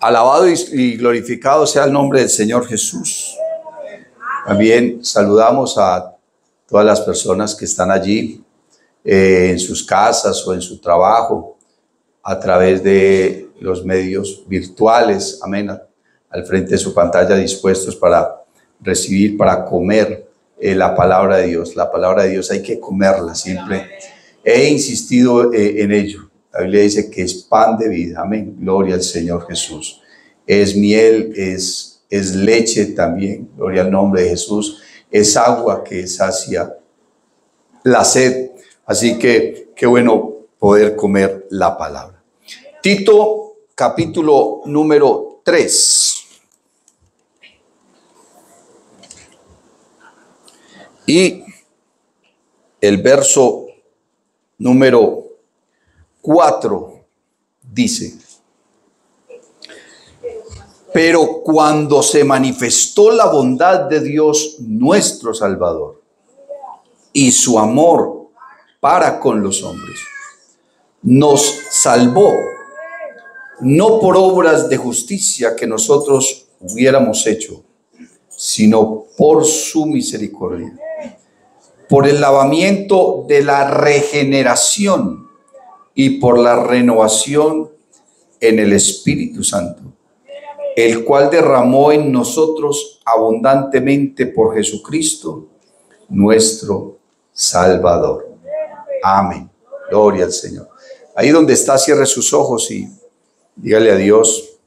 Alabado y glorificado sea el nombre del Señor Jesús. También saludamos a todas las personas que están allí en sus casas o en su trabajo a través de los medios virtuales, amén, al frente de su pantalla, dispuestos para recibir, para comer la palabra de Dios. La palabra de Dios hay que comerla siempre. He insistido en ello. La Biblia dice que es pan de vida, amén, gloria al Señor Jesús. Es miel, es leche también, gloria al nombre de Jesús. Es agua que sacia la sed. Así que qué bueno poder comer la palabra. Tito, capítulo número 3. Y el verso número 4 dice: pero cuando se manifestó la bondad de Dios nuestro Salvador y su amor para con los hombres, nos salvó, no por obras de justicia que nosotros hubiéramos hecho, sino por su misericordia, por el lavamiento de la regeneración y por la renovación en el Espíritu Santo, el cual derramó en nosotros abundantemente por Jesucristo, nuestro Salvador. Amén. Gloria al Señor. Ahí donde está, cierre sus ojos y dígale a Dios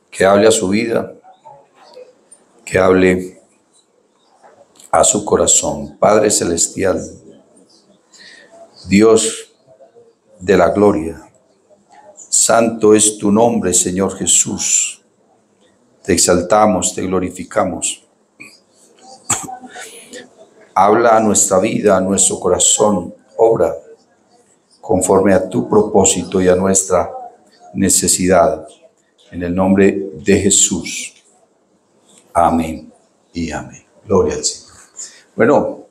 que hable a su vida, que hable a su corazón. Padre Celestial, Dios de la gloria, santo es tu nombre, Señor Jesús. Te exaltamos, te glorificamos. Habla a nuestra vida, a nuestro corazón, obra conforme a tu propósito y a nuestra necesidad. En el nombre de Jesús. Amén y amén. Gloria al Señor. Bueno,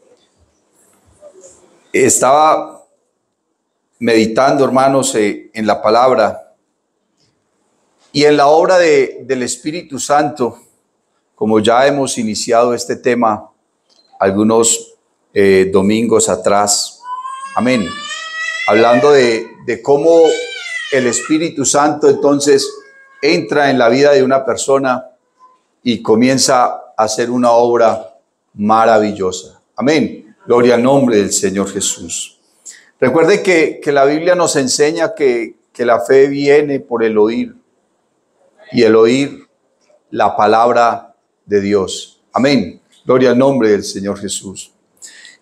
estaba meditando, hermanos, en la palabra y en la obra del Espíritu Santo, como ya hemos iniciado este tema algunos domingos atrás. Amén. Hablando de cómo el Espíritu Santo entonces entra en la vida de una persona y comienza a hacer una obra maravillosa. Amén. Gloria al nombre del Señor Jesús. Recuerde que la Biblia nos enseña que la fe viene por el oír y el oír la palabra de Dios. Amén. Gloria al nombre del Señor Jesús.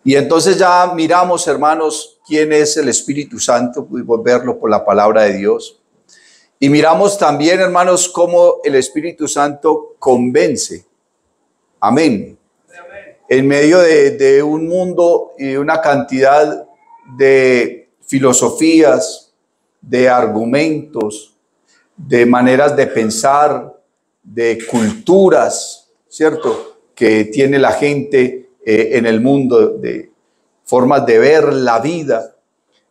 Y entonces ya miramos, hermanos, quién es el Espíritu Santo. Pudimos verlo por la palabra de Dios. Y miramos también, hermanos, cómo el Espíritu Santo convence. Amén. En medio de un mundo y una cantidad de filosofías, de argumentos, de maneras de pensar, de culturas, ¿cierto?, que tiene la gente en el mundo, de formas de ver la vida.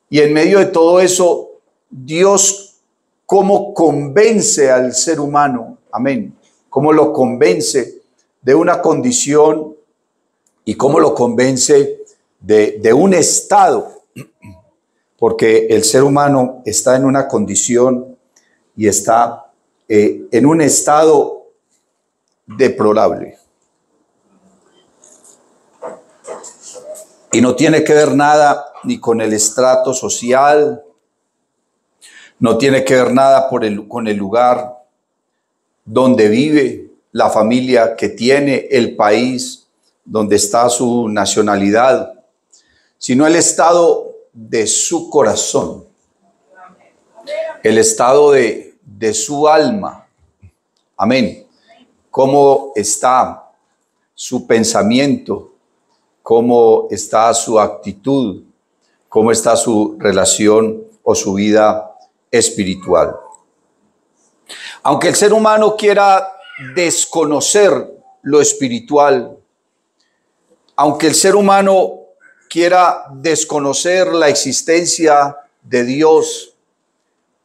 Y en medio de todo eso, Dios, ¿cómo convence al ser humano? Amén. ¿Cómo lo convence de una condición y cómo lo convence de un estado? Porque el ser humano está en una condición y está en un estado deplorable. Y no tiene que ver nada ni con el estrato social, no tiene que ver nada con el lugar donde vive, la familia que tiene, el país donde está su nacionalidad, sino el estado de su corazón, el estado de su alma. Amén. Cómo está su pensamiento, cómo está su actitud, cómo está su relación o su vida espiritual. Aunque el ser humano quiera desconocer lo espiritual, aunque el ser humano quiera desconocer la existencia de Dios,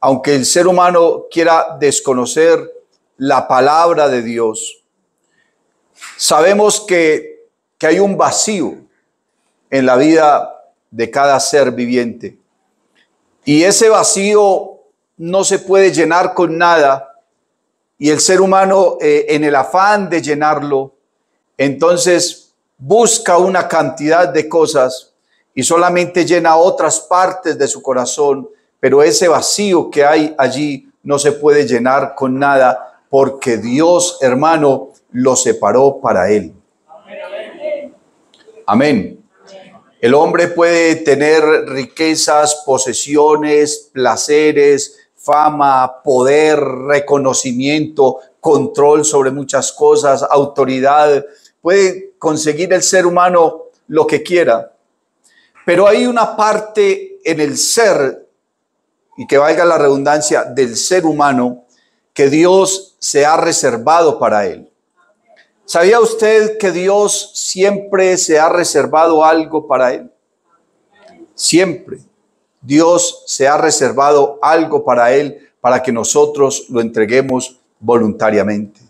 aunque el ser humano quiera desconocer la palabra de Dios, sabemos que hay un vacío en la vida de cada ser viviente. Y ese vacío no se puede llenar con nada. Y el ser humano, en el afán de llenarlo, entonces busca una cantidad de cosas y solamente llena otras partes de su corazón. Pero ese vacío que hay allí no se puede llenar con nada, porque Dios, hermano, lo separó para él. Amén. El hombre puede tener riquezas, posesiones, placeres, fama, poder, reconocimiento, control sobre muchas cosas, autoridad. Puede conseguir el ser humano lo que quiera. Pero hay una parte en el ser, y que valga la redundancia, del ser humano, que Dios se ha reservado para él. ¿Sabía usted que Dios siempre se ha reservado algo para él? Siempre. Dios se ha reservado algo para él, para que nosotros lo entreguemos voluntariamente.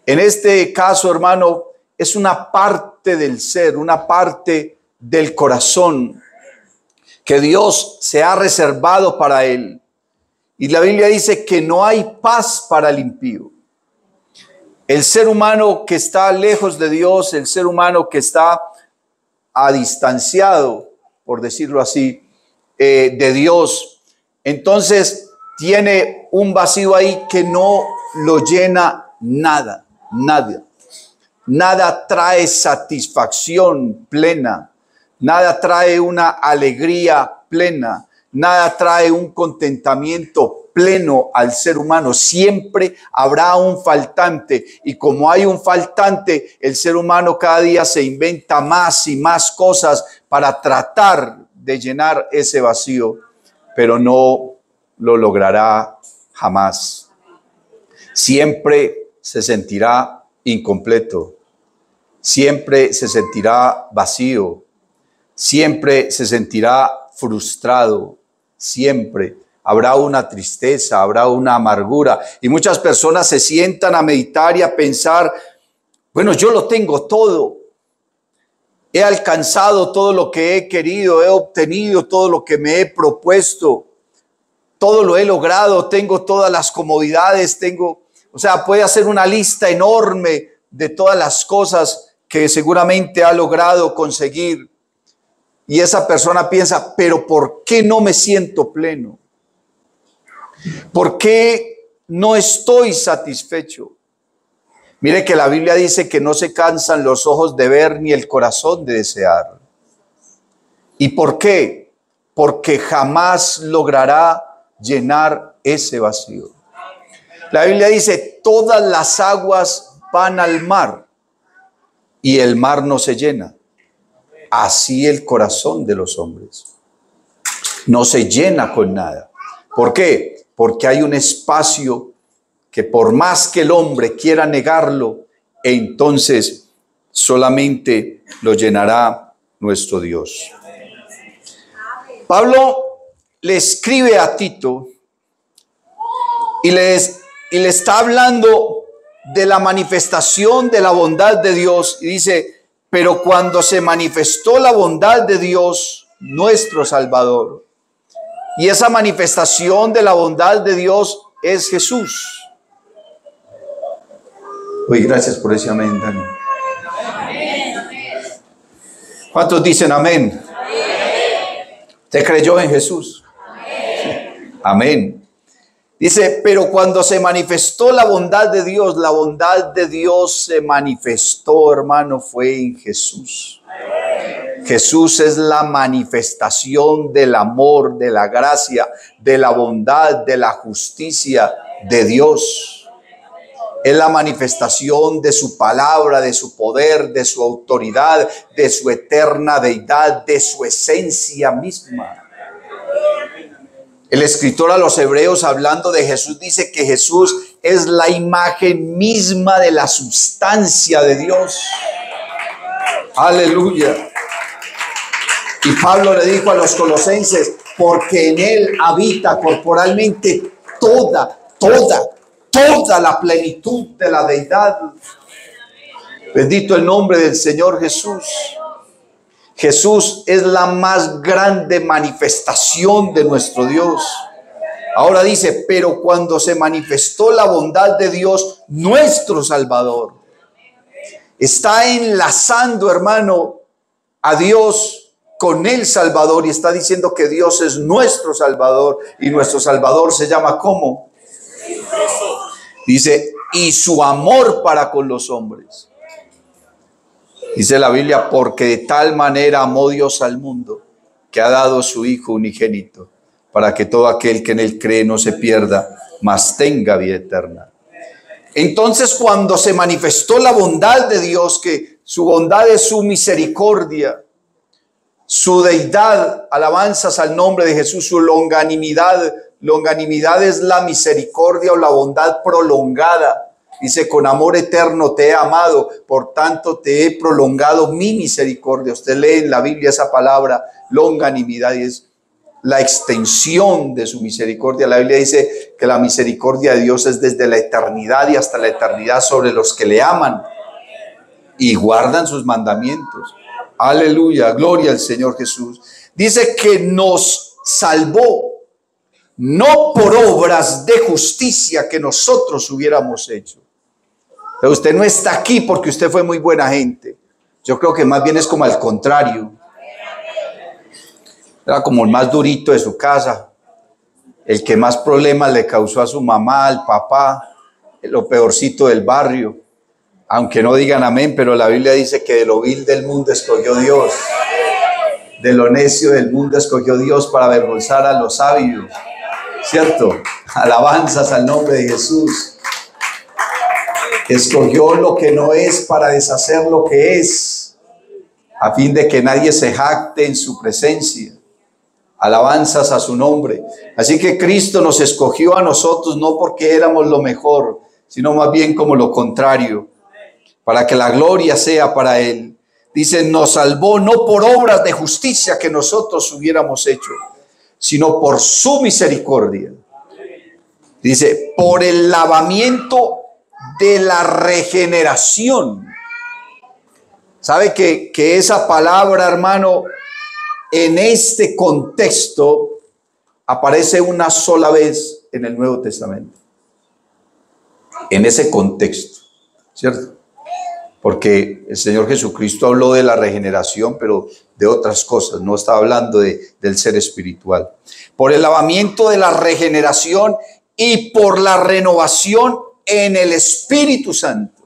En este caso, hermano, es una parte del ser, una parte del corazón que Dios se ha reservado para él. Y la Biblia dice que no hay paz para el impío. El ser humano que está lejos de Dios, el ser humano que está distanciado, por decirlo así, de Dios, entonces tiene un vacío ahí que no lo llena nada, nada. Nada trae satisfacción plena, nada trae una alegría plena, nada trae un contentamiento pleno al ser humano. Siempre habrá un faltante, y como hay un faltante, el ser humano cada día se inventa más y más cosas para tratar de llenar ese vacío, pero no lo logrará jamás. Siempre se sentirá incompleto, siempre se sentirá vacío, siempre se sentirá frustrado, siempre habrá una tristeza, habrá una amargura. Y muchas personas se sientan a meditar y a pensar, bueno, yo lo tengo todo. He alcanzado todo lo que he querido, he obtenido todo lo que me he propuesto. Todo lo he logrado, tengo todas las comodidades, puede hacer una lista enorme de todas las cosas que seguramente ha logrado conseguir. Y esa persona piensa, pero ¿por qué no me siento pleno? ¿Por qué no estoy satisfecho? Mire que la Biblia dice que no se cansan los ojos de ver ni el corazón de desear. ¿Y por qué? Porque jamás logrará llenar ese vacío. La Biblia dice, todas las aguas van al mar y el mar no se llena. Así el corazón de los hombres no se llena con nada. ¿Por qué? Porque hay un espacio que por más que el hombre quiera negarlo, entonces solamente lo llenará nuestro Dios. Pablo le escribe a Tito y le está hablando de la manifestación de la bondad de Dios, y dice, pero cuando se manifestó la bondad de Dios, nuestro Salvador, y esa manifestación de la bondad de Dios es Jesús. Uy, gracias por ese amén, Dani. ¿Cuántos dicen amén? ¿Usted creyó en Jesús? Amén. Dice, pero cuando se manifestó la bondad de Dios se manifestó, hermano, fue en Jesús. Jesús es la manifestación del amor, de la gracia, de la bondad, de la justicia de Dios. Es la manifestación de su palabra, de su poder, de su autoridad, de su eterna deidad, de su esencia misma. El escritor a los Hebreos, hablando de Jesús, dice que Jesús es la imagen misma de la sustancia de Dios. Aleluya. Y Pablo le dijo a los colosenses, porque en Él habita corporalmente toda la plenitud de la deidad. Bendito el nombre del Señor Jesús. Jesús es la más grande manifestación de nuestro Dios. Ahora dice, pero cuando se manifestó la bondad de Dios, nuestro Salvador, está enlazando, hermano, a Dios con el Salvador y está diciendo que Dios es nuestro Salvador y nuestro Salvador se llama ¿cómo? Dice, y su amor para con los hombres. Dice la Biblia, porque de tal manera amó Dios al mundo, que ha dado a su Hijo unigénito, para que todo aquel que en Él cree no se pierda, mas tenga vida eterna. Entonces, cuando se manifestó la bondad de Dios, que su bondad es su misericordia, su deidad, alabanzas al nombre de Jesús, su longanimidad. Longanimidad es la misericordia o la bondad prolongada. Dice, con amor eterno te he amado, por tanto te he prolongado mi misericordia. Usted lee en la Biblia esa palabra, longanimidad, y es la extensión de su misericordia. La Biblia dice que la misericordia de Dios es desde la eternidad y hasta la eternidad sobre los que le aman y guardan sus mandamientos. Aleluya, gloria al Señor Jesús. Dice que nos salvó, no por obras de justicia que nosotros hubiéramos hecho. Pero usted no está aquí porque usted fue muy buena gente. Yo creo que más bien es como al contrario. Era como el más durito de su casa, el que más problemas le causó a su mamá, al papá, lo peorcito del barrio. Aunque no digan amén, pero la Biblia dice que de lo vil del mundo escogió Dios. De lo necio del mundo escogió Dios para avergonzar a los sabios. ¿Cierto? Alabanzas al nombre de Jesús. Escogió lo que no es para deshacer lo que es, a fin de que nadie se jacte en su presencia. Alabanzas a su nombre. Así que Cristo nos escogió a nosotros no porque éramos lo mejor, sino más bien como lo contrario, para que la gloria sea para Él. Dice, nos salvó no por obras de justicia que nosotros hubiéramos hecho, sino por su misericordia. Dice, por el lavamiento de la regeneración. ¿Sabe que esa palabra, hermano, en este contexto aparece una sola vez en el Nuevo Testamento? En ese contexto, ¿cierto? Porque el Señor Jesucristo habló de la regeneración, pero de otras cosas, no está hablando del ser espiritual. Por el lavamiento de la regeneración y por la renovación en el Espíritu Santo.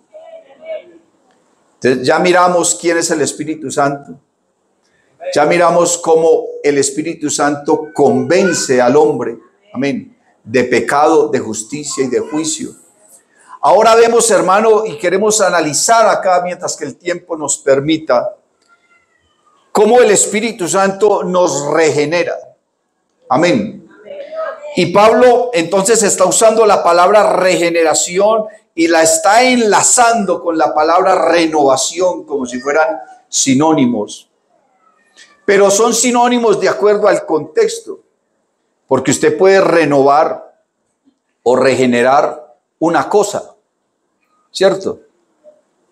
Entonces ya miramos quién es el Espíritu Santo. Ya miramos cómo el Espíritu Santo convence al hombre, amén, de pecado, de justicia y de juicio. Ahora vemos, hermano, y queremos analizar acá, mientras que el tiempo nos permita, cómo el Espíritu Santo nos regenera. Amén. Y Pablo entonces está usando la palabra regeneración y la está enlazando con la palabra renovación, como si fueran sinónimos. Pero son sinónimos de acuerdo al contexto, porque usted puede renovar o regenerar una cosa, ¿cierto?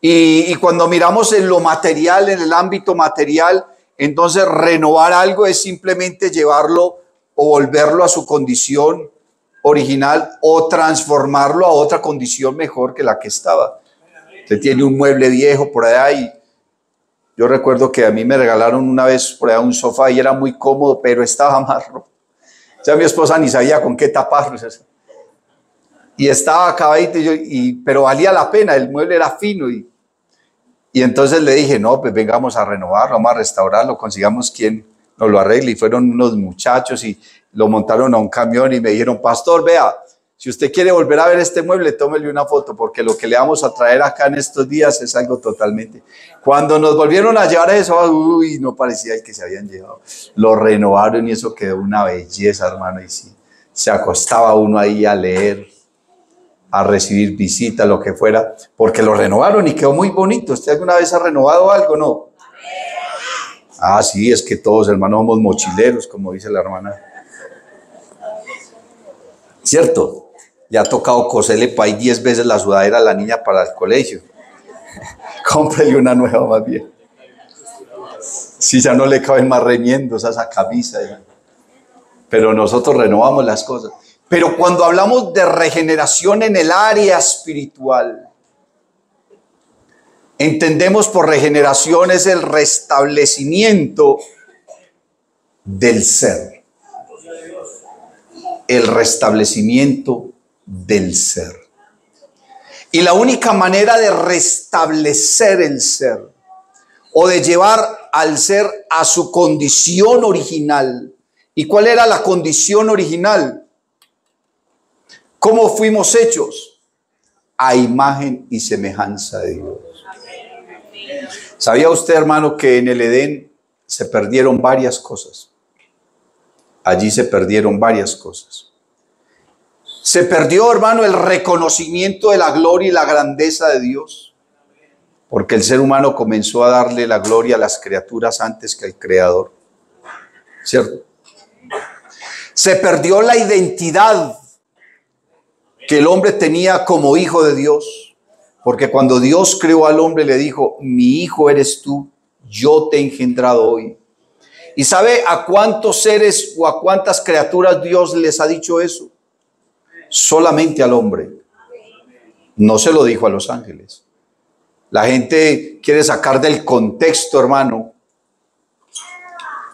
Y cuando miramos en lo material, en el ámbito material, entonces renovar algo es simplemente llevarlo o volverlo a su condición original o transformarlo a otra condición mejor que la que estaba. Usted tiene un mueble viejo por allá y yo recuerdo que a mí me regalaron una vez por allá un sofá y era muy cómodo, pero estaba más roto. Ya mi esposa ni sabía con qué taparlo. Y estaba acabadito, pero valía la pena, el mueble era fino. Y entonces le dije, no, pues vengamos a renovarlo, vamos a restaurarlo, consigamos quien nos lo arregle. Y fueron unos muchachos y lo montaron a un camión y me dijeron, pastor, vea, si usted quiere volver a ver este mueble, tómele una foto, porque lo que le vamos a traer acá en estos días es algo totalmente. Cuando nos volvieron a llevar eso, uy, no parecía el que se habían llevado. Lo renovaron y eso quedó una belleza, hermano. Y sí, se acostaba uno ahí a leer, a recibir visita, lo que fuera, porque lo renovaron y quedó muy bonito. ¿Usted alguna vez ha renovado algo? No. Ah, sí, es que todos, hermanos, somos mochileros, como dice la hermana. ¿Cierto? Ya ha tocado coserle para ahí 10 veces la sudadera a la niña para el colegio. Cómprele una nueva más bien. Si ya no le caben más remiendos a esa camisa. Ya. Pero nosotros renovamos las cosas. Pero cuando hablamos de regeneración en el área espiritual, entendemos por regeneración es el restablecimiento del ser. El restablecimiento del ser. Y la única manera de restablecer el ser o de llevar al ser a su condición original. ¿Y cuál era la condición original? ¿Cómo fuimos hechos? A imagen y semejanza de Dios. ¿Sabía usted, hermano, que en el Edén se perdieron varias cosas? Allí se perdieron varias cosas. Se perdió, hermano, el reconocimiento de la gloria y la grandeza de Dios. Porque el ser humano comenzó a darle la gloria a las criaturas antes que al Creador. ¿Cierto? Se perdió la identidad que el hombre tenía como hijo de Dios. Porque cuando Dios creó al hombre le dijo, mi hijo eres tú, yo te he engendrado hoy. ¿Y sabe a cuántos seres o a cuántas criaturas Dios les ha dicho eso? Solamente al hombre. No se lo dijo a los ángeles. La gente quiere sacar del contexto, hermano,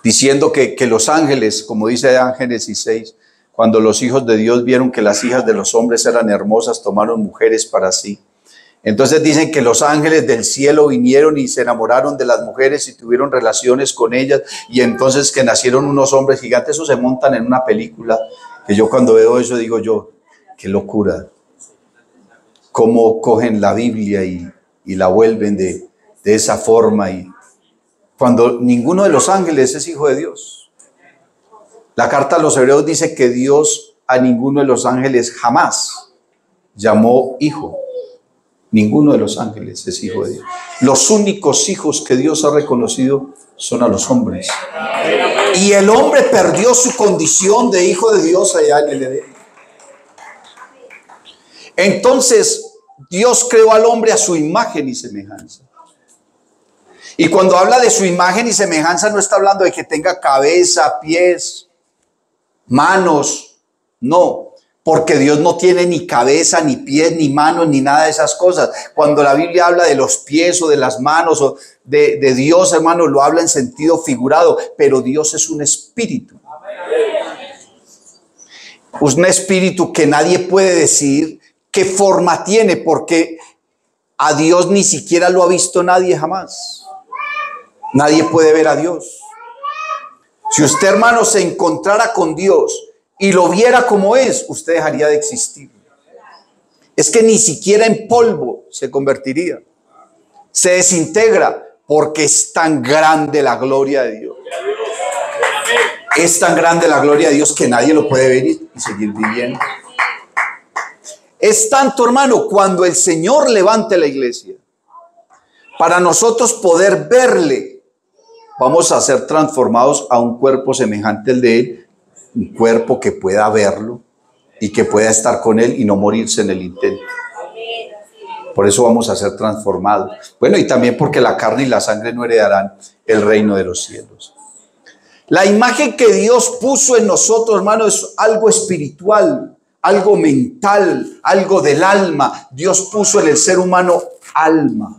diciendo que los ángeles, como dice Génesis 6, cuando los hijos de Dios vieron que las hijas de los hombres eran hermosas, tomaron mujeres para sí. Entonces dicen que los ángeles del cielo vinieron y se enamoraron de las mujeres y tuvieron relaciones con ellas, y entonces que nacieron unos hombres gigantes. Eso se montan en una película, que yo cuando veo eso digo yo, qué locura. Cómo cogen la Biblia y la vuelven de esa forma, y cuando ninguno de los ángeles es hijo de Dios. La carta a los Hebreos dice que Dios a ninguno de los ángeles jamás llamó hijo. Ninguno de los ángeles es hijo de Dios. Los únicos hijos que Dios ha reconocido son a los hombres. Y el hombre perdió su condición de hijo de Dios allá en el Edén. Entonces Dios creó al hombre a su imagen y semejanza. Y cuando habla de su imagen y semejanza no está hablando de que tenga cabeza, pies, manos. No, porque Dios no tiene ni cabeza, ni pies, ni manos, ni nada de esas cosas. Cuando la Biblia habla de los pies o de las manos o de Dios, hermano, lo habla en sentido figurado. Pero Dios es un espíritu. Un espíritu que nadie puede decir qué forma tiene, porque a Dios ni siquiera lo ha visto nadie jamás. Nadie puede ver a Dios. Si usted, hermano, se encontrara con Dios y lo viera como es, usted dejaría de existir. Es que ni siquiera en polvo se convertiría. Se desintegra porque es tan grande la gloria de Dios. Es tan grande la gloria de Dios que nadie lo puede ver y seguir viviendo. Es tanto, hermano, cuando el Señor levante la iglesia, para nosotros poder verle, vamos a ser transformados a un cuerpo semejante al de Él, un cuerpo que pueda verlo y que pueda estar con Él y no morirse en el intento. Por eso vamos a ser transformados. Bueno, y también porque la carne y la sangre no heredarán el reino de los cielos. La imagen que Dios puso en nosotros, hermano, es algo espiritual, algo mental, algo del alma. Dios puso en el ser humano alma.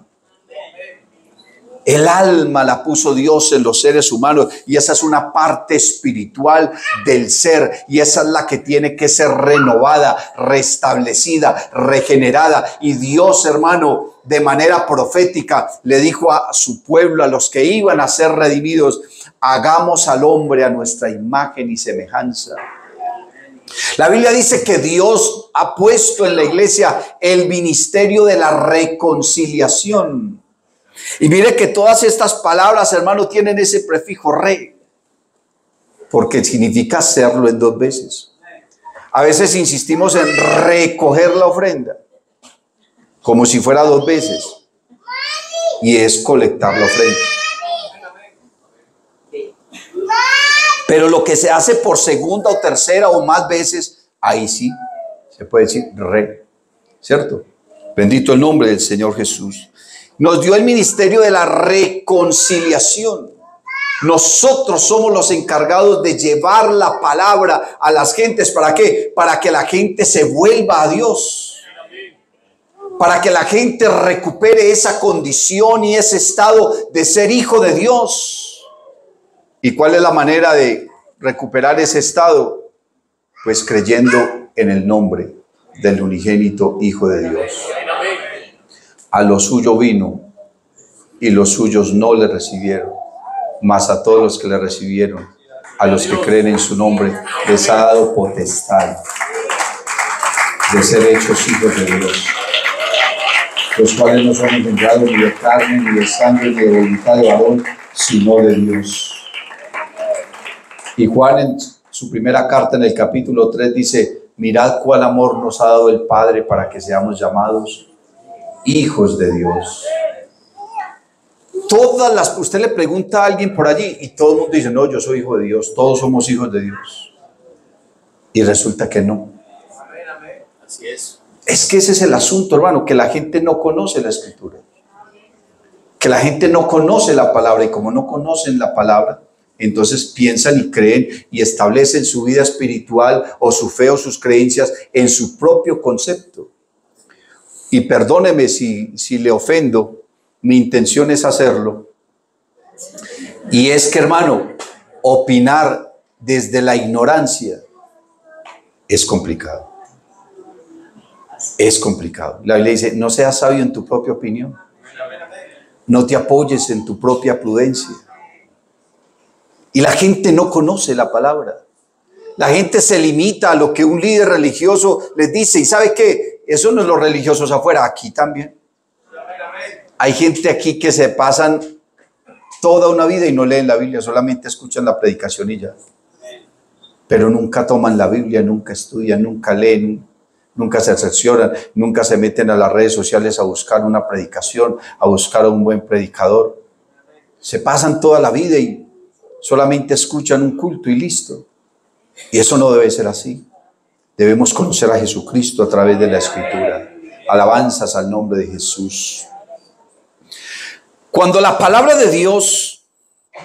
El alma la puso Dios en los seres humanos, y esa es una parte espiritual del ser, y esa es la que tiene que ser renovada, restablecida, regenerada. Y Dios, hermano, de manera profética le dijo a su pueblo, a los que iban a ser redimidos: hagamos al hombre a nuestra imagen y semejanza. La Biblia dice que Dios ha puesto en la iglesia el ministerio de la reconciliación. Y mire que todas estas palabras, hermano, tienen ese prefijo re, porque significa hacerlo en dos veces. A veces insistimos en recoger la ofrenda, como si fuera dos veces, y es colectar la ofrenda. Pero lo que se hace por segunda o tercera o más veces, ahí sí se puede decir ¿cierto? Bendito el nombre del Señor Jesús. Nos dio el ministerio de la reconciliación. Nosotros somos los encargados de llevar la palabra a las gentes. ¿Para qué? Para que la gente se vuelva a Dios. Para que la gente recupere esa condición y ese estado de ser hijo de Dios. ¿Y cuál es la manera de recuperar ese estado? Pues creyendo en el nombre del unigénito Hijo de Dios. A lo suyo vino y los suyos no le recibieron, mas a todos los que le recibieron, a los que creen en su nombre, les ha dado potestad de ser hechos hijos de Dios, los cuales no son engendrados ni de carne, ni de sangre, ni de voluntad de varón, sino de Dios. Y Juan en su primera carta en el capítulo 3 dice: mirad cuál amor nos ha dado el Padre para que seamos llamados hijos de Dios. Usted le pregunta a alguien por allí y todo el mundo dice: no, yo soy hijo de Dios, todos somos hijos de Dios. Y resulta que no. Así es. Es que ese es el asunto, hermano, que la gente no conoce la Escritura. Que la gente no conoce la palabra, y como no conocen la palabra, entonces piensan y creen y establecen su vida espiritual o su fe o sus creencias en su propio concepto. Y perdóneme si le ofendo, mi intención es hacerlo. Y es que, hermano, opinar desde la ignorancia es complicado. Es complicado. La Biblia dice: no seas sabio en tu propia opinión. No te apoyes en tu propia prudencia. Y la gente no conoce la palabra. La gente se limita a lo que un líder religioso les dice. ¿Y sabe qué? Eso no es los religiosos afuera, aquí también. Hay gente aquí que se pasan toda una vida y no leen la Biblia, solamente escuchan la predicación y ya. Pero nunca toman la Biblia, nunca estudian, nunca leen, nunca se asesoran, nunca se meten a las redes sociales a buscar una predicación, a buscar a un buen predicador. Se pasan toda la vida y solamente escuchan un culto y listo. Y eso no debe ser así. Debemos conocer a Jesucristo a través de la Escritura. Alabanzas al nombre de Jesús. Cuando la palabra de Dios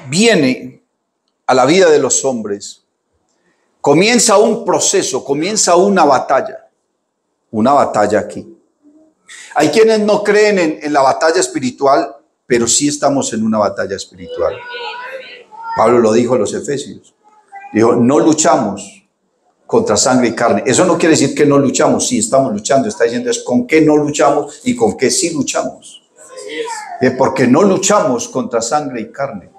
viene a la vida de los hombres, comienza un proceso, comienza una batalla aquí. Hay quienes no creen en la batalla espiritual, pero sí estamos en una batalla espiritual. Pablo lo dijo a los Efesios. Dijo: no luchamos contra sangre y carne. Eso no quiere decir que no luchamos. Sí, estamos luchando. Está diciendo es con qué no luchamos y con qué sí luchamos. Porque no luchamos contra sangre y carne,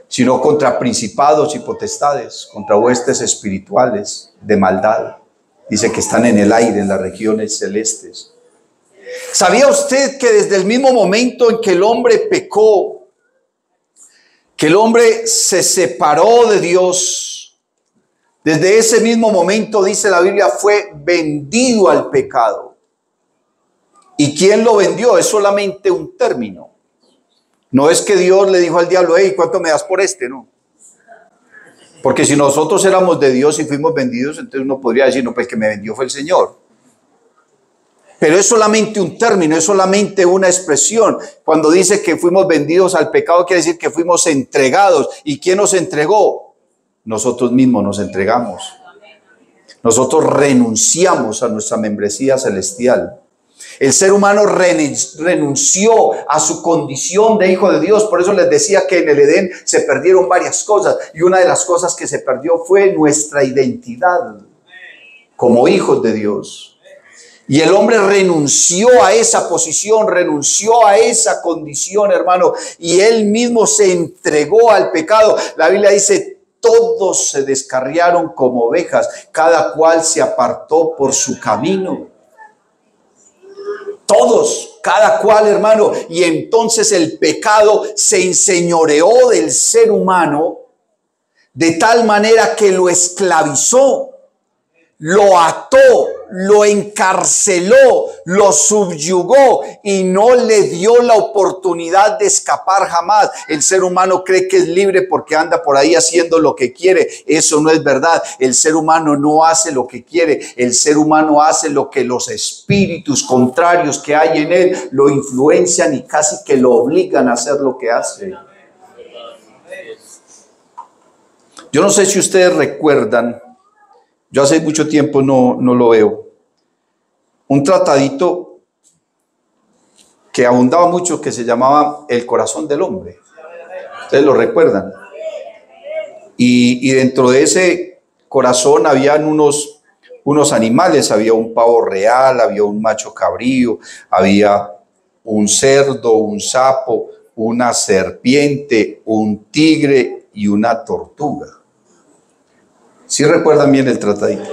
sino contra principados y potestades, contra huestes espirituales de maldad. Dice que están en el aire, en las regiones celestes. ¿Sabía usted que desde el mismo momento en que el hombre pecó, que el hombre se separó de Dios, desde ese mismo momento, dice la Biblia, fue vendido al pecado? ¿Y quién lo vendió? Es solamente un término. No es que Dios le dijo al diablo: hey, ¿cuánto me das por este? No. Porque si nosotros éramos de Dios y fuimos vendidos, entonces uno podría decir: no, pues que me vendió fue el Señor. Pero es solamente un término, es solamente una expresión. Cuando dice que fuimos vendidos al pecado, quiere decir que fuimos entregados. ¿Y quién nos entregó? Nosotros mismos nos entregamos. Nosotros renunciamos a nuestra membresía celestial. El ser humano renunció a su condición de hijo de Dios. Por eso les decía que en el Edén se perdieron varias cosas. Y una de las cosas que se perdió fue nuestra identidad como hijos de Dios. Y el hombre renunció a esa posición, renunció a esa condición, hermano. Y él mismo se entregó al pecado. La Biblia dice: todos se descarriaron como ovejas, cada cual se apartó por su camino. Todos, cada cual, hermano. Y entonces el pecado se enseñoreó del ser humano de tal manera que lo esclavizó, lo ató lo encarceló, lo subyugó y no le dio la oportunidad de escapar jamás. El ser humano cree que es libre porque anda por ahí haciendo lo que quiere. Eso no es verdad. El ser humano no hace lo que quiere. El ser humano hace lo que los espíritus contrarios que hay en él lo influencian y casi que lo obligan a hacer lo que hace. Yo no sé si ustedes recuerdan, yo hace mucho tiempo no lo veo, un tratadito que abundaba mucho que se llamaba El corazón del hombre. ¿Ustedes lo recuerdan? Y dentro de ese corazón habían unos animales, había un pavo real, había un macho cabrío, había un cerdo, un sapo, una serpiente, un tigre y una tortuga. ¿Sí recuerdan bien el tratadito?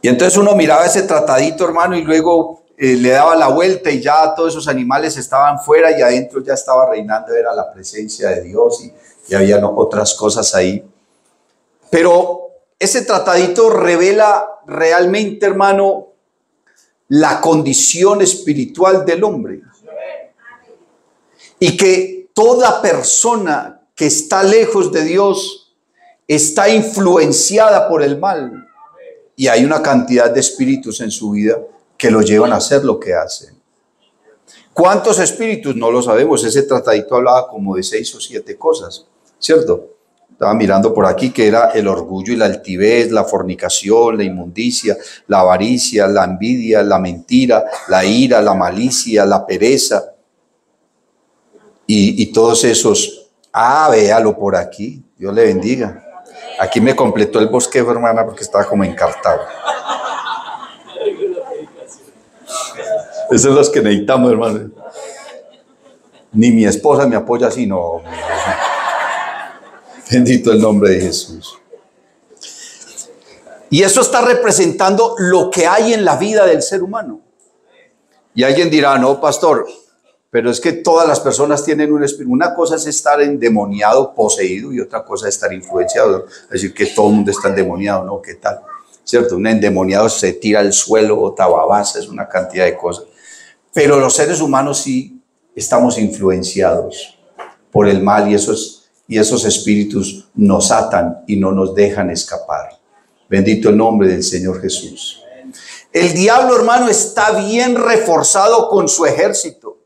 Y entonces uno miraba ese tratadito, hermano, y luego le daba la vuelta y ya todos esos animales estaban fuera y adentro ya estaba reinando, era la presencia de Dios y había otras cosas ahí. Pero ese tratadito revela realmente, hermano, la condición espiritual del hombre. Y que toda persona que está lejos de Dios está influenciada por el mal. Y hay una cantidad de espíritus en su vida que lo llevan a hacer lo que hacen. ¿Cuántos espíritus? No lo sabemos. Ese tratadito hablaba como de 6 o 7 cosas, ¿cierto? Estaba mirando por aquí que era el orgullo y la altivez, la fornicación, la inmundicia, la avaricia, la envidia, la mentira, la ira, la malicia, la pereza. Y todos esos, véalo por aquí, Dios le bendiga. Aquí me completó el bosquejo, hermana, porque estaba como encartado. Esos son los que necesitamos, hermano. Ni mi esposa me apoya así, no. Bendito el nombre de Jesús. Y eso está representando lo que hay en la vida del ser humano. Y alguien dirá, no, pastor, pero es que todas las personas tienen un espíritu. Una cosa es estar endemoniado, poseído, y otra cosa es estar influenciado. Es decir, que todo el mundo está endemoniado, ¿no? ¿Qué tal? ¿Cierto? Un endemoniado se tira al suelo, bota babasa, es una cantidad de cosas. Pero los seres humanos sí estamos influenciados por el mal y esos espíritus nos atan y no nos dejan escapar. Bendito el nombre del Señor Jesús. El diablo, hermano, está bien reforzado con su ejército.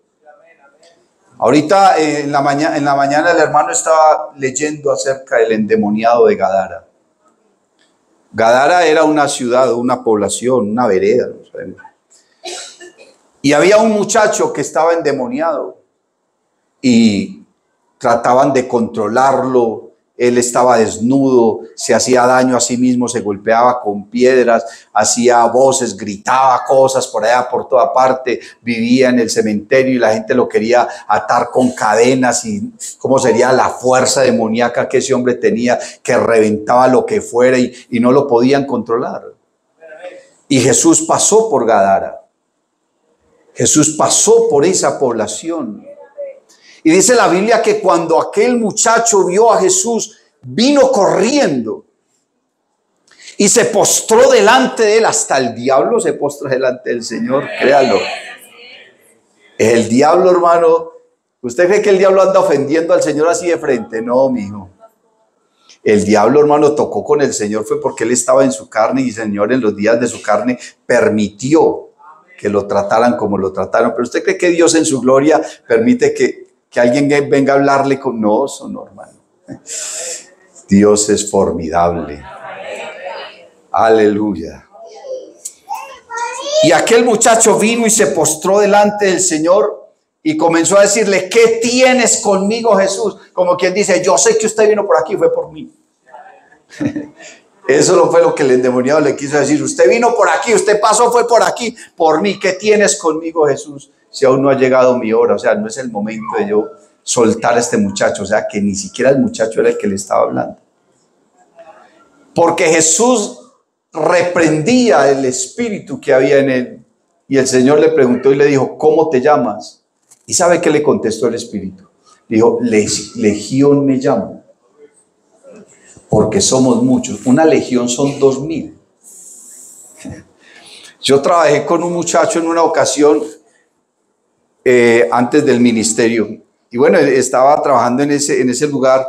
Ahorita en la mañana el hermano estaba leyendo acerca del endemoniado de Gadara. Gadara era una ciudad, una población, una vereda, no sabemos. Y había un muchacho que estaba endemoniado y trataban de controlarlo. Él estaba desnudo, se hacía daño a sí mismo, se golpeaba con piedras, hacía voces, gritaba cosas por allá, por toda parte, vivía en el cementerio y la gente lo quería atar con cadenas y cómo sería la fuerza demoníaca que ese hombre tenía, que reventaba lo que fuera y no lo podían controlar. Y Jesús pasó por Gadara. Jesús pasó por esa población. Y dice la Biblia que cuando aquel muchacho vio a Jesús, vino corriendo y se postró delante de él. Hasta el diablo se postra delante del Señor, créalo. El diablo, hermano, ¿usted cree que el diablo anda ofendiendo al Señor así de frente? No, mijo. El diablo, hermano, tocó con el Señor fue porque él estaba en su carne y el Señor en los días de su carne permitió que lo trataran como lo trataron. Pero ¿usted cree que Dios en su gloria permite que alguien venga a hablarle con... No, eso no, hermano. Dios es formidable. Aleluya. Y aquel muchacho vino y se postró delante del Señor y comenzó a decirle, ¿qué tienes conmigo, Jesús? Como quien dice, yo sé que usted vino por aquí, fue por mí. Eso no fue lo que el endemoniado le quiso decir. Usted vino por aquí, usted pasó, fue por aquí, por mí. ¿Qué tienes conmigo, Jesús? Si aún no ha llegado mi hora, o sea, no es el momento de yo soltar a este muchacho, o sea, que ni siquiera el muchacho era el que le estaba hablando. Porque Jesús reprendía el espíritu que había en él y el Señor le preguntó y le dijo, ¿cómo te llamas? ¿Y sabe qué le contestó el espíritu? Dijo, Legión me llamo, porque somos muchos. Una legión son 2000. Yo trabajé con un muchacho en una ocasión antes del ministerio. Y bueno, estaba trabajando en ese lugar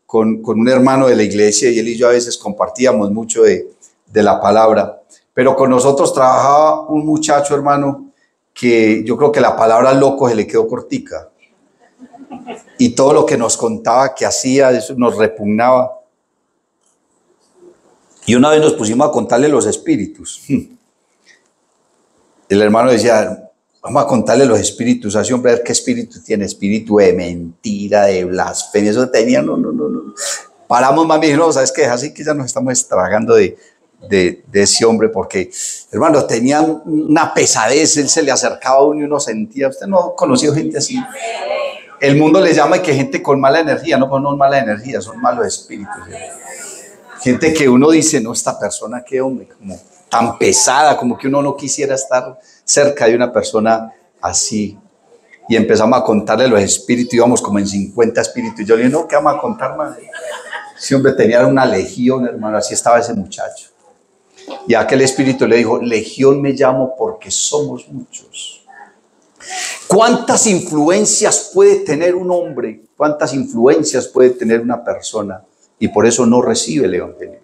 con un hermano de la iglesia y él y yo a veces compartíamos mucho de la palabra. Pero con nosotros trabajaba un muchacho, hermano, que yo creo que la palabra loco se le quedó cortica. Y todo lo que nos contaba que hacía, eso nos repugnaba. Y una vez nos pusimos a contarle los espíritus. El hermano decía, vamos a contarle los espíritus. Así, hombre, a ver qué espíritu tiene. Espíritu de mentira, de blasfemia. Eso tenía, no. Paramos más bien, no, ¿sabes qué? Así que ya nos estamos estragando de ese hombre, porque, hermano, tenía una pesadez. Él se le acercaba a uno y uno sentía, usted no ha conocido gente así. El mundo le llama que gente con mala energía, no, pues no es mala energía, son malos espíritus. Gente que uno dice, no, esta persona, qué hombre, como tan pesada, como que uno no quisiera estar cerca de una persona así. Y empezamos a contarle los espíritus, íbamos como en 50 espíritus. Yo le dije, no, ¿qué vamos a contar, madre? Ese hombre tenía una legión, hermano, así estaba ese muchacho. Y aquel espíritu le dijo, legión me llamo porque somos muchos. ¿Cuántas influencias puede tener un hombre? ¿Cuántas influencias puede tener una persona? Y por eso no recibe el evangelio.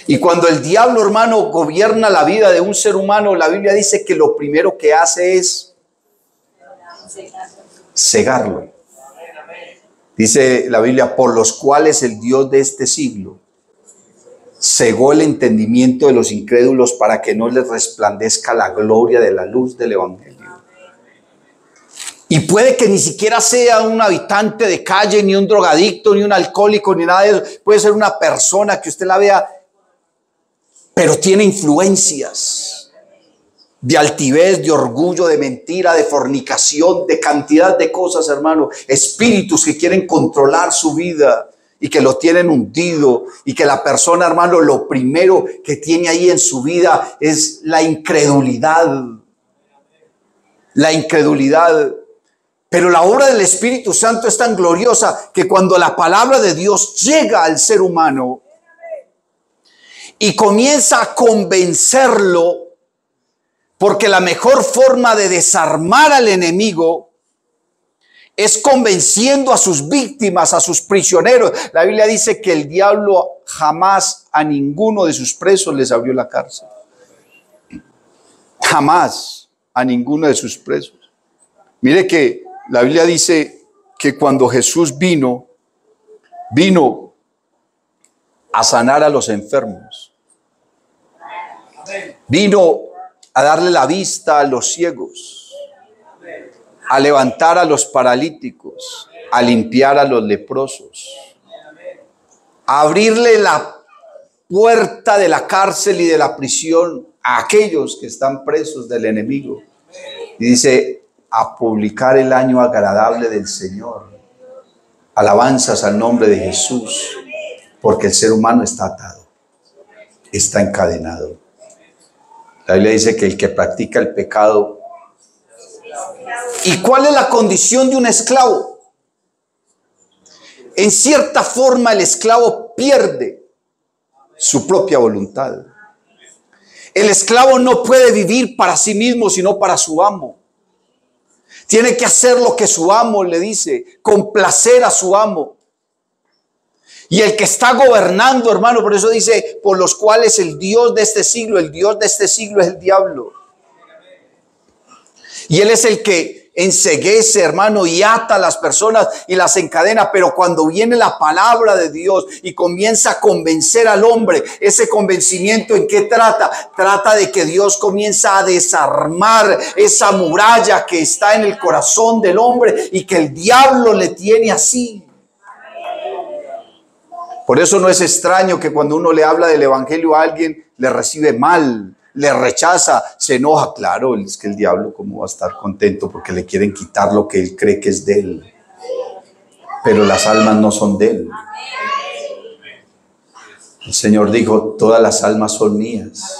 Y cuando el diablo, hermano, gobierna la vida de un ser humano, la Biblia dice que lo primero que hace es cegarlo. Dice la Biblia, por los cuales el Dios de este siglo cegó el entendimiento de los incrédulos para que no les resplandezca la gloria de la luz del evangelio. Y puede que ni siquiera sea un habitante de calle, ni un drogadicto, ni un alcohólico, ni nada de eso. Puede ser una persona que usted la vea, pero tiene influencias de altivez, de orgullo, de mentira, de fornicación, de cantidad de cosas, hermano. Espíritus que quieren controlar su vida y que lo tienen hundido. Y que la persona, hermano, lo primero que tiene ahí en su vida es la incredulidad. La incredulidad. Pero la obra del Espíritu Santo es tan gloriosa que cuando la palabra de Dios llega al ser humano y comienza a convencerlo, porque la mejor forma de desarmar al enemigo es convenciendo a sus víctimas, a sus prisioneros. La Biblia dice que el diablo jamás a ninguno de sus presos les abrió la cárcel. Jamás a ninguno de sus presos. Mire que la Biblia dice que cuando Jesús vino a sanar a los enfermos. Vino a darle la vista a los ciegos, a levantar a los paralíticos, a limpiar a los leprosos, a abrirle la puerta de la cárcel y de la prisión a aquellos que están presos del enemigo. Y dice, a publicar el año agradable del Señor. Alabanzas al nombre de Jesús, porque el ser humano está atado, está encadenado. La Biblia dice que el que practica el pecado. ¿Y cuál es la condición de un esclavo? En cierta forma el esclavo pierde su propia voluntad. El esclavo no puede vivir para sí mismo, sino para su amo. Tiene que hacer lo que su amo le dice, complacer a su amo. Y el que está gobernando, hermano, por eso dice, por los cuales el Dios de este siglo es el diablo. Y él es el que enceguece, hermano, y ata a las personas y las encadena. Pero cuando viene la palabra de Dios y comienza a convencer al hombre, ese convencimiento, ¿en qué trata? Trata de que Dios comienza a desarmar esa muralla que está en el corazón del hombre y que el diablo le tiene así. Por eso no es extraño que cuando uno le habla del evangelio a alguien, le recibe mal, le rechaza, se enoja. Claro, es que el diablo, ¿cómo va a estar contento? Porque le quieren quitar lo que él cree que es de él. Pero las almas no son de él. El Señor dijo, todas las almas son mías,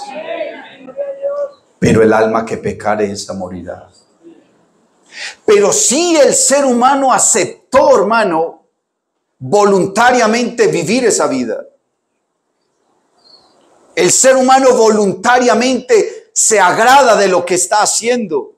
pero el alma que pecare, esa morirá. Pero si el ser humano aceptó, hermano, voluntariamente vivir esa vida. El ser humano voluntariamente se agrada de lo que está haciendo.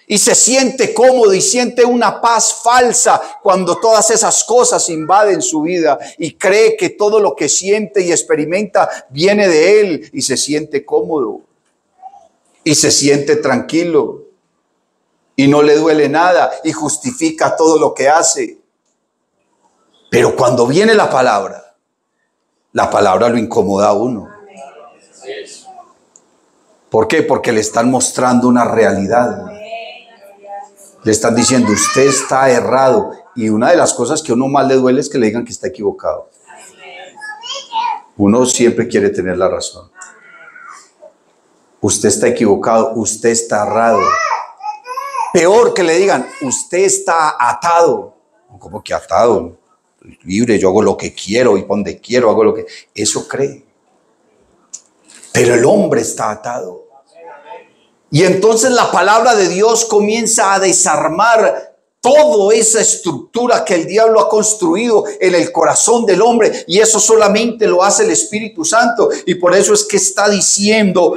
Y se siente cómodo y siente una paz falsa cuando todas esas cosas invaden su vida y cree que todo lo que siente y experimenta viene de él y se siente cómodo y se siente tranquilo y no le duele nada y justifica todo lo que hace. Pero cuando viene la palabra lo incomoda a uno. ¿Por qué? Porque le están mostrando una realidad. Le están diciendo, usted está errado. Y una de las cosas que a uno más le duele es que le digan que está equivocado. Uno siempre quiere tener la razón. Usted está equivocado, usted está errado. Peor que le digan, usted está atado. ¿Cómo que atado? Estoy libre, yo hago lo que quiero y donde quiero hago lo que... Eso cree. Pero el hombre está atado. Y entonces la palabra de Dios comienza a desarmar toda esa estructura que el diablo ha construido en el corazón del hombre. Y eso solamente lo hace el Espíritu Santo. Y por eso es que está diciendo,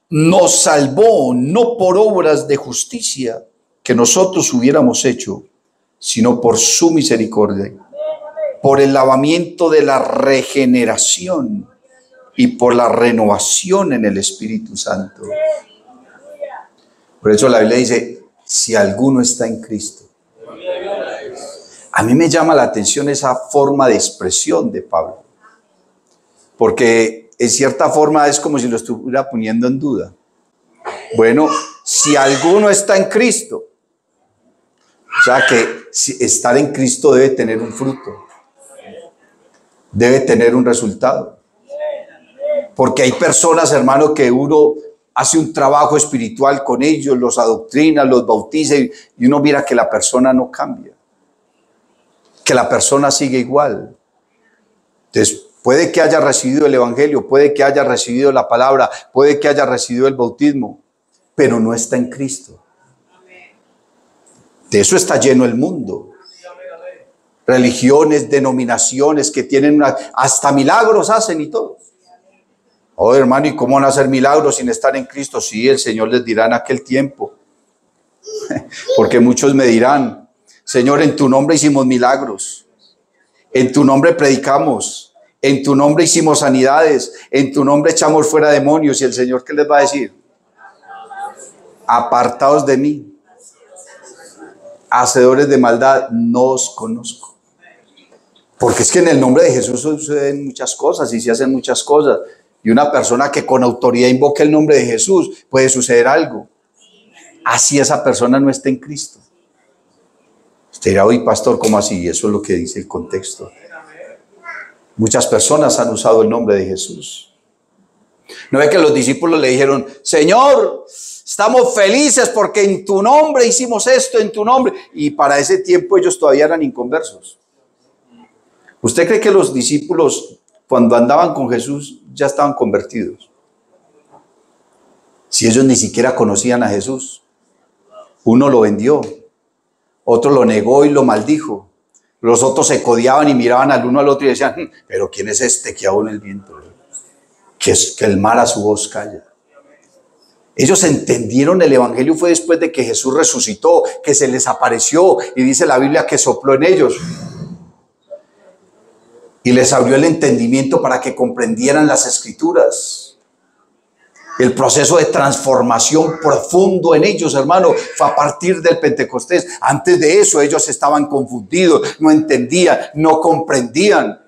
nos salvó no por obras de justicia que nosotros hubiéramos hecho, sino por su misericordia, por el lavamiento de la regeneración y por la renovación en el Espíritu Santo. Por eso la Biblia dice, si alguno está en Cristo. A mí me llama la atención esa forma de expresión de Pablo, porque en cierta forma es como si lo estuviera poniendo en duda. Bueno, si alguno está en Cristo, o sea que estar en Cristo debe tener un fruto, debe tener un resultado. Porque hay personas, hermano, que uno hace un trabajo espiritual con ellos, los adoctrina, los bautiza y uno mira que la persona no cambia, que la persona sigue igual. Entonces, puede que haya recibido el evangelio, puede que haya recibido la palabra, puede que haya recibido el bautismo, pero no está en Cristo. De eso está lleno el mundo. Religiones, denominaciones que tienen hasta milagros hacen y todo. Oh, hermano, ¿y cómo van a hacer milagros sin estar en Cristo? Sí, el Señor les dirá en aquel tiempo. Porque muchos me dirán, Señor, en tu nombre hicimos milagros, en tu nombre predicamos, en tu nombre hicimos sanidades, en tu nombre echamos fuera demonios. Y el Señor, ¿qué les va a decir? Apartaos de mí, hacedores de maldad, no os conozco. Porque es que en el nombre de Jesús suceden muchas cosas y se hacen muchas cosas. Y una persona que con autoridad invoca el nombre de Jesús, puede suceder algo. Así esa persona no está en Cristo. Usted dirá, oye, pastor, ¿cómo así? Eso es lo que dice el contexto. Muchas personas han usado el nombre de Jesús. ¿No ve que los discípulos le dijeron, Señor, estamos felices porque en tu nombre hicimos esto, en tu nombre? Y para ese tiempo ellos todavía eran inconversos. ¿Usted cree que los discípulos, cuando andaban con Jesús, ya estaban convertidos? Si ellos ni siquiera conocían a Jesús. Uno lo vendió, otro lo negó y lo maldijo. Los otros se codiaban y miraban al uno al otro y decían, pero ¿quién es este que aún el viento? Que el mar a su voz calla. Ellos entendieron el evangelio fue después de que Jesús resucitó, que se les apareció y dice la Biblia que sopló en ellos. Y les abrió el entendimiento para que comprendieran las Escrituras. El proceso de transformación profundo en ellos, hermano, fue a partir del Pentecostés. Antes de eso ellos estaban confundidos, no entendían, no comprendían.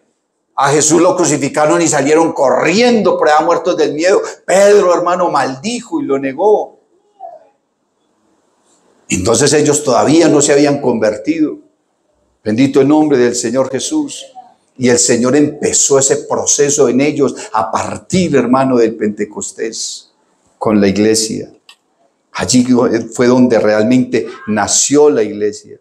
A Jesús lo crucificaron y salieron corriendo, pero ya muertos del miedo. Pedro, hermano, maldijo y lo negó. Entonces ellos todavía no se habían convertido. Bendito el nombre del Señor Jesús. Y el Señor empezó ese proceso en ellos a partir, hermano, del Pentecostés con la iglesia. Allí fue donde realmente nació la iglesia.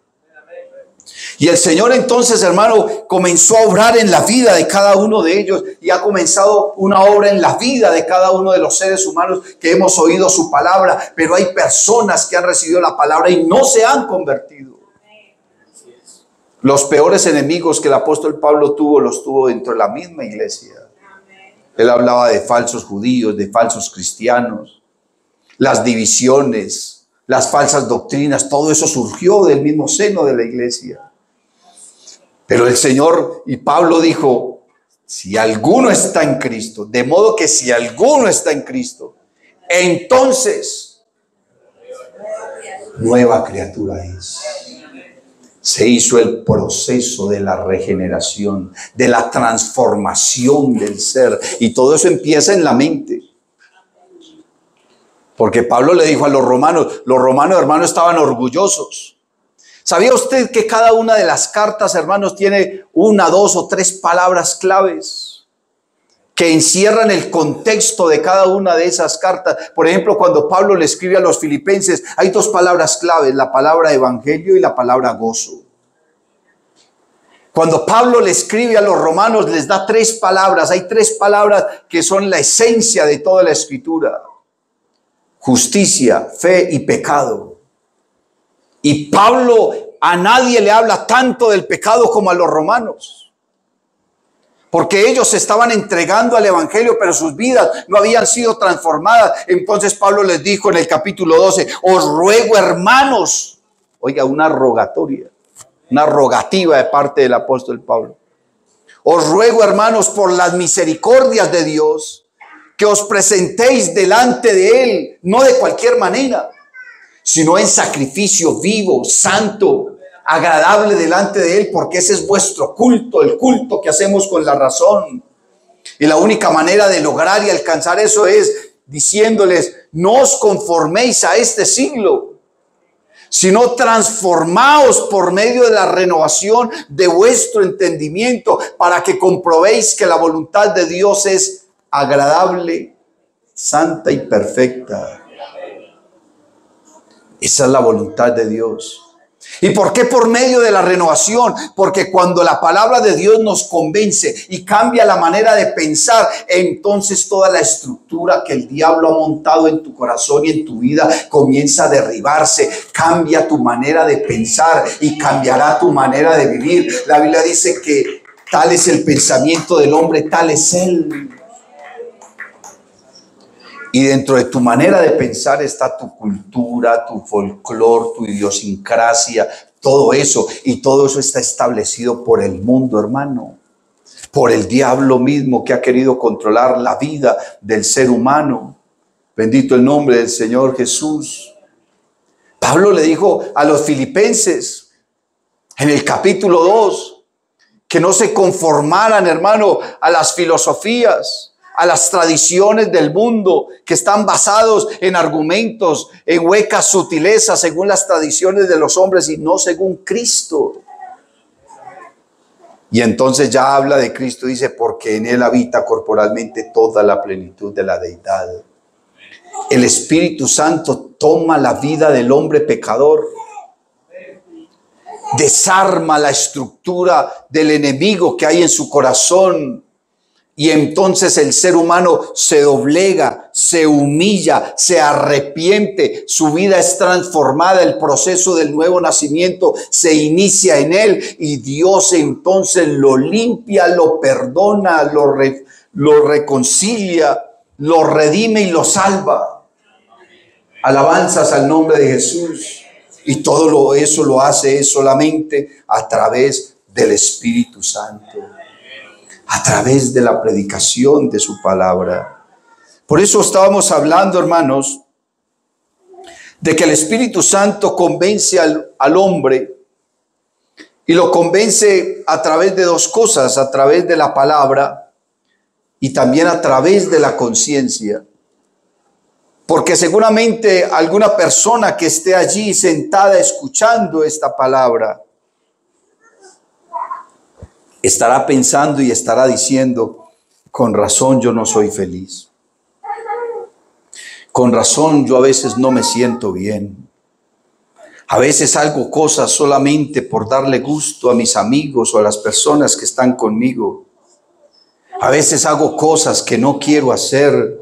Y el Señor entonces, hermano, comenzó a obrar en la vida de cada uno de ellos y ha comenzado una obra en la vida de cada uno de los seres humanos que hemos oído su palabra, pero hay personas que han recibido la palabra y no se han convertido. Los peores enemigos que el apóstol Pablo tuvo, los tuvo dentro de la misma iglesia. Él hablaba de falsos judíos, de falsos cristianos, las divisiones, las falsas doctrinas, todo eso surgió del mismo seno de la iglesia. Pero el Señor y Pablo dijo, si alguno está en Cristo, de modo que si alguno está en Cristo, entonces nueva criatura es. Se hizo el proceso de la regeneración, de la transformación del ser. Y todo eso empieza en la mente. Porque Pablo le dijo a los romanos, hermanos, estaban orgullosos. ¿Sabía usted que cada una de las cartas, hermanos, tiene 1, 2 o 3 palabras claves que encierran el contexto de cada una de esas cartas? Por ejemplo, cuando Pablo le escribe a los filipenses, hay 2 palabras claves, la palabra evangelio y la palabra gozo. Cuando Pablo le escribe a los romanos, les da 3 palabras, hay 3 palabras que son la esencia de toda la escritura: justicia, fe y pecado. Y Pablo a nadie le habla tanto del pecado como a los romanos, porque ellos se estaban entregando al evangelio, pero sus vidas no habían sido transformadas. Entonces Pablo les dijo en el capítulo 12, os ruego, hermanos, oiga, una rogatoria, una rogativa de parte del apóstol Pablo. Os ruego, hermanos, por las misericordias de Dios, que os presentéis delante de Él, no de cualquier manera, sino en sacrificio vivo, santo, agradable delante de Él, porque ese es vuestro culto, el culto que hacemos con la razón. Y la única manera de lograr y alcanzar eso es diciéndoles, no os conforméis a este siglo, sino transformaos por medio de la renovación de vuestro entendimiento, para que comprobéis que la voluntad de Dios es agradable, santa y perfecta. Esa es la voluntad de Dios. ¿Y por qué por medio de la renovación? Porque cuando la palabra de Dios nos convence y cambia la manera de pensar, entonces toda la estructura que el diablo ha montado en tu corazón y en tu vida comienza a derribarse. Cambia tu manera de pensar y cambiará tu manera de vivir. La Biblia dice que tal es el pensamiento del hombre, tal es él. Y dentro de tu manera de pensar está tu cultura, tu folclore, tu idiosincrasia, todo eso. Y todo eso está establecido por el mundo, hermano. Por el diablo mismo que ha querido controlar la vida del ser humano. Bendito el nombre del Señor Jesús. Pablo le dijo a los filipenses en el capítulo 2 que no se conformaran, hermano, a las filosofías, a las tradiciones del mundo que están basados en argumentos, en huecas sutilezas según las tradiciones de los hombres y no según Cristo. Y entonces ya habla de Cristo, dice, porque en Él habita corporalmente toda la plenitud de la deidad. El Espíritu Santo toma la vida del hombre pecador, desarma la estructura del enemigo que hay en su corazón. Y entonces el ser humano se doblega, se humilla, se arrepiente, su vida es transformada, el proceso del nuevo nacimiento se inicia en él y Dios entonces lo limpia, lo perdona, lo reconcilia, lo redime y lo salva. Alabanzas al nombre de Jesús. Y todo eso lo hace solamente a través del Espíritu Santo, a través de la predicación de su palabra. Por eso estábamos hablando, hermanos, de que el Espíritu Santo convence al hombre, y lo convence a través de 2 cosas, a través de la palabra y también a través de la conciencia. Porque seguramente alguna persona que esté allí sentada escuchando esta palabra estará pensando y estará diciendo, con razón yo no soy feliz. Con razón yo a veces no me siento bien. A veces hago cosas solamente por darle gusto a mis amigos o a las personas que están conmigo. A veces hago cosas que no quiero hacer.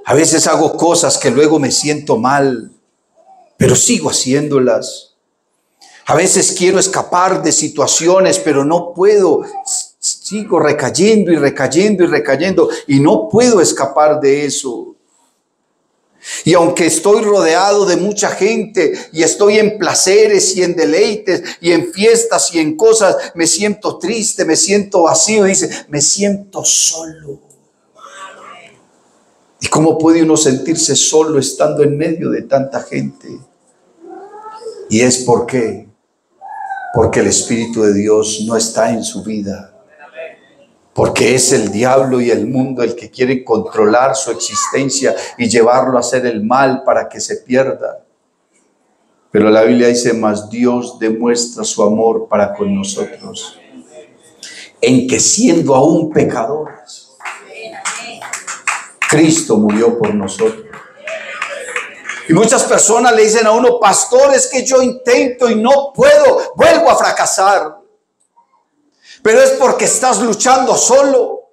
A veces hago cosas que luego me siento mal, pero sigo haciéndolas. A veces quiero escapar de situaciones, pero no puedo. sigo recayendo y recayendo y recayendo y no puedo escapar de eso. Y aunque estoy rodeado de mucha gente y estoy en placeres y en deleites y en fiestas y en cosas, me siento triste, me siento vacío, dice, me siento solo. ¿Y cómo puede uno sentirse solo estando en medio de tanta gente? Y es porque el Espíritu de Dios no está en su vida. Porque es el diablo y el mundo el que quiere controlar su existencia y llevarlo a hacer el mal para que se pierda. Pero la Biblia dice, mas Dios demuestra su amor para con nosotros, en que siendo aún pecadores, Cristo murió por nosotros. Y muchas personas le dicen a uno, pastor, es que yo intento y no puedo, vuelvo a fracasar. Pero es porque estás luchando solo.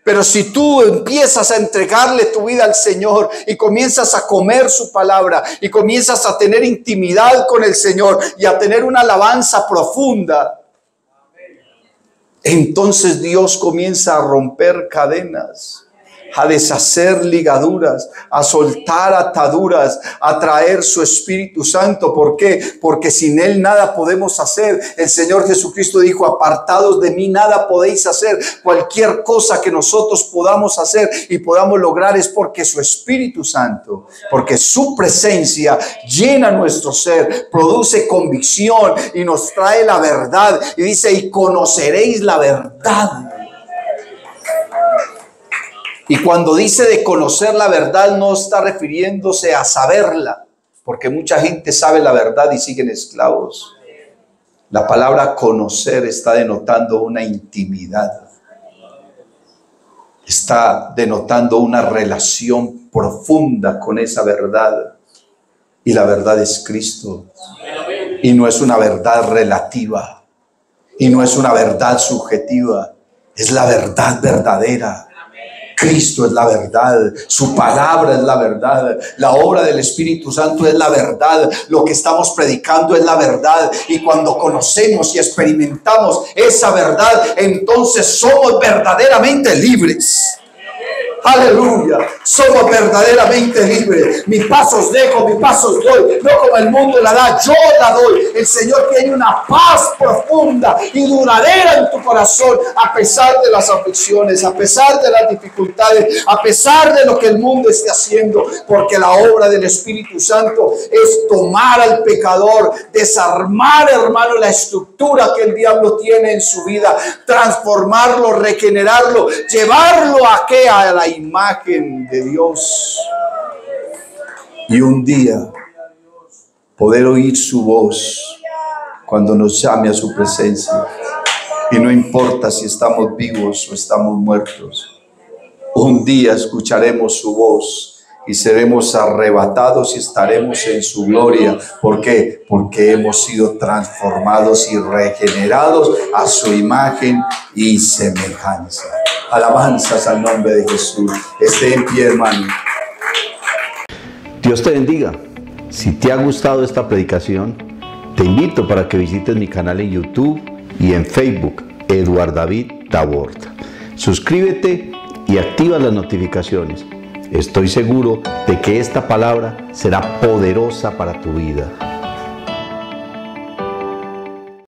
Pero si tú empiezas a entregarle tu vida al Señor y comienzas a comer su palabra y comienzas a tener intimidad con el Señor y a tener una alabanza profunda, entonces Dios comienza a romper cadenas, a deshacer ligaduras, a soltar ataduras, a traer su Espíritu Santo. ¿Por qué? Porque sin Él nada podemos hacer. El Señor Jesucristo dijo, apartados de mí nada podéis hacer. Cualquier cosa que nosotros podamos hacer y podamos lograr es porque su Espíritu Santo, porque su presencia llena nuestro ser, produce convicción y nos trae la verdad. Y dice, y conoceréis la verdad. Y cuando dice de conocer la verdad, no está refiriéndose a saberla, porque mucha gente sabe la verdad y siguen esclavos. La palabra conocer está denotando una intimidad. Está denotando una relación profunda con esa verdad. Y la verdad es Cristo. Y no es una verdad relativa. Y no es una verdad subjetiva. Es la verdad verdadera. Cristo es la verdad, su palabra es la verdad, la obra del Espíritu Santo es la verdad, lo que estamos predicando es la verdad, y cuando conocemos y experimentamos esa verdad, entonces somos verdaderamente libres. Aleluya, somos verdaderamente libres. Mis pasos dejo, mis pasos doy, no como el mundo la da, yo la doy. El Señor tiene una paz profunda y duradera en tu corazón, a pesar de las aflicciones, a pesar de las dificultades, a pesar de lo que el mundo esté haciendo, porque la obra del Espíritu Santo es tomar al pecador, desarmar, hermano, la estructura que el diablo tiene en su vida, transformarlo, regenerarlo, llevarlo a la imagen de Dios, y un día poder oír su voz cuando nos llame a su presencia. Y no importa si estamos vivos o estamos muertos, un día escucharemos su voz y seremos arrebatados y estaremos en su gloria. ¿Por qué? Porque hemos sido transformados y regenerados a su imagen y semejanza. Alabanzas al nombre de Jesús. Esté en pie, hermano. Dios te bendiga. Si te ha gustado esta predicación, te invito para que visites mi canal en YouTube y en Facebook, Eduard David Tabort. Suscríbete y activa las notificaciones. Estoy seguro de que esta palabra será poderosa para tu vida.